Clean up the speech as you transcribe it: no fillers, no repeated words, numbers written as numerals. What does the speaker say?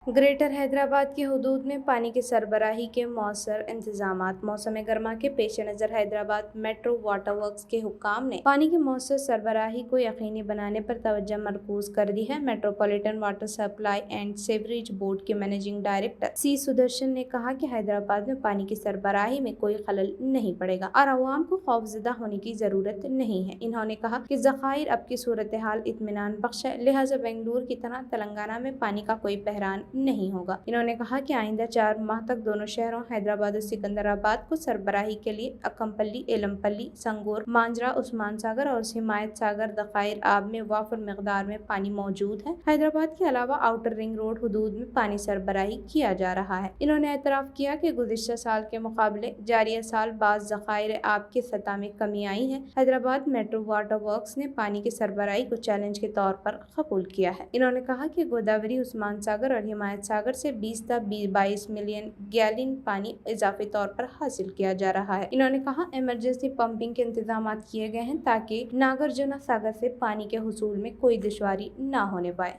Greater Hyderabad की हदूद में पानी की सरबराही के मौसर इंतजामात। मौसम गर्मा के पेश नज़र हैदराबाद मेट्रो वाटर वर्क्स के हुक्काम ने पानी की मौसर सरबराही को यकीनी बनाने पर तवज्जो मरकूज कर दी है। Metropolitan water supply and sewerage board के मैनेजिंग डायरेक्टर सी सुदर्शन ने कहा कि हैदराबाद में पानी की सरबराही में कोई खलल नहीं पड़ेगा और अवाम को खौफजदा होने की जरूरत नहीं है। इन्होंने कहा कि ज़खायर अब की सूरत हाल इत्मीनान बख्श है, लिहाजा बेंगलुरु की तरह तेलंगाना में पानी का कोई बहरान नहीं होगा। इन्होंने कहा कि आइंदा 4 माह तक दोनों शहरों हैदराबाद और सिकंदराबाद को सरबराही के लिए अकमपल्ली, एलमपल्ली, संगोर, मांजरा, उस्मान सागर और हिमायत सागर ज़खायर आब में वाफर मिकदार में पानी मौजूद है। हैदराबाद के अलावा आउटर रिंग रोड हदूद में पानी सरबराही किया जा रहा है। इन्होंने एतराफ़ किया कि गुज़िश्ता साल के मुकाबले जारिया साल बाज़ ज़खायर आब की सतह में कमी आई है। हैदराबाद मेट्रो वाटर वर्क्स ने पानी की सरबराही को चैलेंज के तौर पर कबूल किया है। इन्होंने कहा कि गोदावरी, उस्मान सागर और हिमायत सागर से 20 से 22 मिलियन गैलन पानी इजाफी तौर पर हासिल किया जा रहा है। इन्होंने कहा इमरजेंसी पंपिंग के इंतजाम किए गए हैं ताकि नागार्जुना सागर से पानी के हुसूल में कोई दुश्वारी न होने पाए।